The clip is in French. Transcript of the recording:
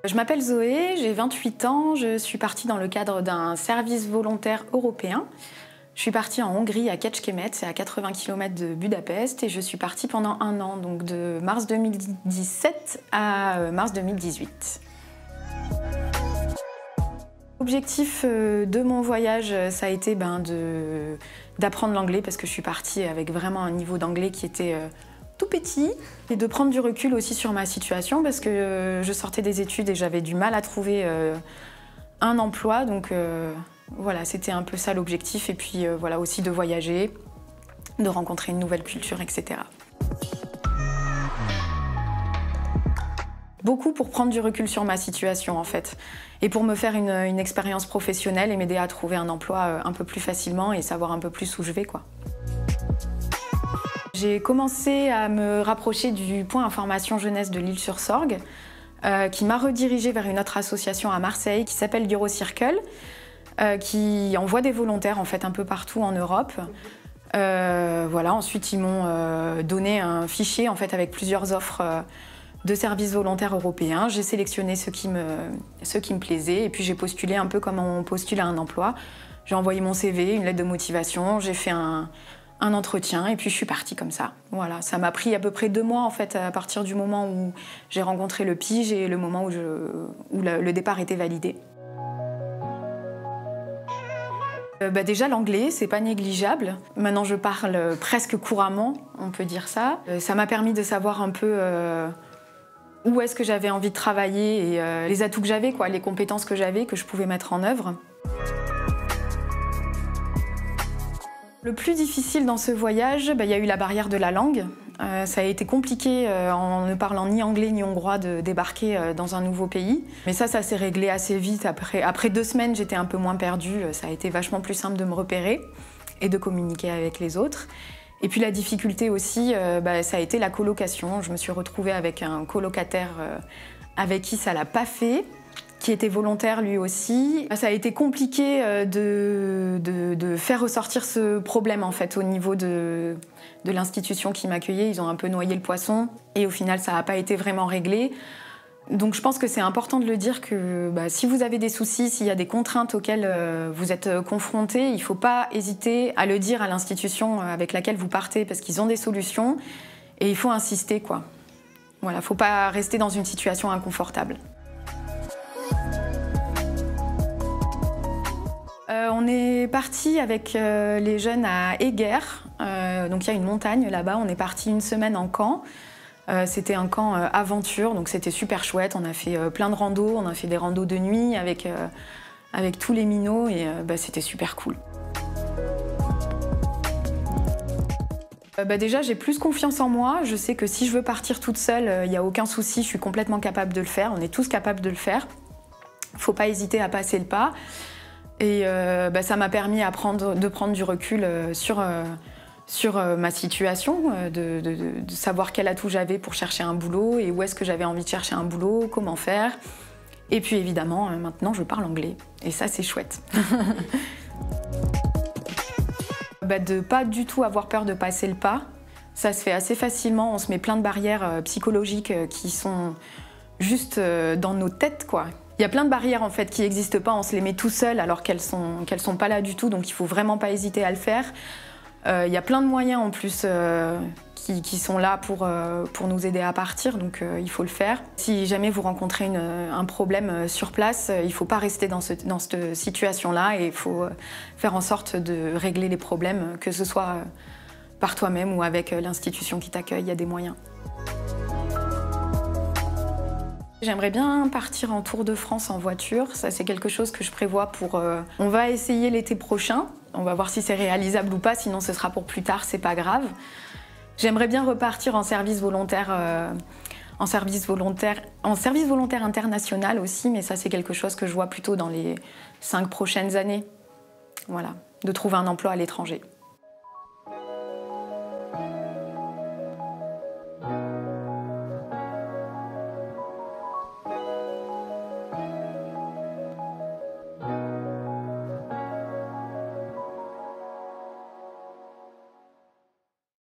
Je m'appelle Zoé, j'ai 28 ans, je suis partie dans le cadre d'un service volontaire européen. Je suis partie en Hongrie, à Kecskemét, c'est à 80 km de Budapest, et je suis partie pendant un an, donc de mars 2017 à mars 2018. L'objectif de mon voyage, ça a été d'apprendre l'anglais, parce que je suis partie avec vraiment un niveau d'anglais qui était tout petit, et de prendre du recul aussi sur ma situation, parce que je sortais des études et j'avais du mal à trouver un emploi, donc voilà, c'était un peu ça l'objectif, et puis voilà, aussi de voyager, de rencontrer une nouvelle culture, etc. Beaucoup pour prendre du recul sur ma situation en fait, et pour me faire une expérience professionnelle et m'aider à trouver un emploi un peu plus facilement et savoir un peu plus où je vais, quoi. J'ai commencé à me rapprocher du point information jeunesse de l'Isle-sur-Sorgue, qui m'a redirigée vers une autre association à Marseille qui s'appelle EuroCircle, qui envoie des volontaires en fait un peu partout en Europe. Voilà, ensuite ils m'ont donné un fichier en fait avec plusieurs offres de services volontaires européens. J'ai sélectionné ceux qui me plaisaient, et puis j'ai postulé un peu comme on postule à un emploi. J'ai envoyé mon CV, une lettre de motivation, j'ai fait un entretien, et puis je suis partie comme ça. Voilà, ça m'a pris à peu près 2 mois en fait, à partir du moment où j'ai rencontré le PIGE et le moment où le départ était validé. Déjà l'anglais, c'est pas négligeable. Maintenant je parle presque couramment, on peut dire ça. Ça m'a permis de savoir un peu où est-ce que j'avais envie de travailler et les atouts que j'avais, quoi, les compétences que j'avais, que je pouvais mettre en œuvre. Le plus difficile dans ce voyage, il y a eu la barrière de la langue. Ça a été compliqué en ne parlant ni anglais ni hongrois de débarquer dans un nouveau pays. Mais ça s'est réglé assez vite. Après 2 semaines, j'étais un peu moins perdue. Ça a été vachement plus simple de me repérer et de communiquer avec les autres. Et puis la difficulté aussi, ça a été la colocation. Je me suis retrouvée avec un colocataire avec qui ça l'a pas fait, qui était volontaire lui aussi. Ça a été compliqué de faire ressortir ce problème en fait au niveau de l'institution qui m'accueillait. Ils ont un peu noyé le poisson et au final ça n'a pas été vraiment réglé. Donc je pense que c'est important de le dire que si vous avez des soucis, s'il y a des contraintes auxquelles vous êtes confrontés, il ne faut pas hésiter à le dire à l'institution avec laquelle vous partez, parce qu'ils ont des solutions et il faut insister, quoi. Voilà, faut pas rester dans une situation inconfortable. On est parti avec les jeunes à Eger, donc il y a une montagne là-bas. On est parti 1 semaine en camp. C'était un camp aventure, donc c'était super chouette. On a fait plein de randos, on a fait des randos de nuit avec tous les minots, et c'était super cool. Déjà, j'ai plus confiance en moi. Je sais que si je veux partir toute seule, il n'y a aucun souci, je suis complètement capable de le faire. On est tous capables de le faire. Il ne faut pas hésiter à passer le pas. Et ça m'a permis de prendre du recul sur ma situation, de savoir quel atout j'avais pour chercher un boulot et où est-ce que j'avais envie de chercher un boulot, comment faire. Et puis évidemment, maintenant je parle anglais et ça c'est chouette. De pas du tout avoir peur de passer le pas, ça se fait assez facilement. On se met plein de barrières psychologiques qui sont juste dans nos têtes, quoi. Il y a plein de barrières en fait qui n'existent pas, on se les met tout seul alors qu'elles sont pas là du tout, donc il faut vraiment pas hésiter à le faire. Il y a plein de moyens en plus qui sont là pour nous aider à partir, donc il faut le faire. Si jamais vous rencontrez un problème sur place, il ne faut pas rester dans cette situation-là, et il faut faire en sorte de régler les problèmes, que ce soit par toi-même ou avec l'institution qui t'accueille, il y a des moyens. J'aimerais bien partir en Tour de France en voiture, ça c'est quelque chose que je prévois pour... On va essayer l'été prochain, on va voir si c'est réalisable ou pas, sinon ce sera pour plus tard, c'est pas grave. J'aimerais bien repartir en service volontaire international aussi, mais ça c'est quelque chose que je vois plutôt dans les 5 prochaines années. Voilà, de trouver un emploi à l'étranger.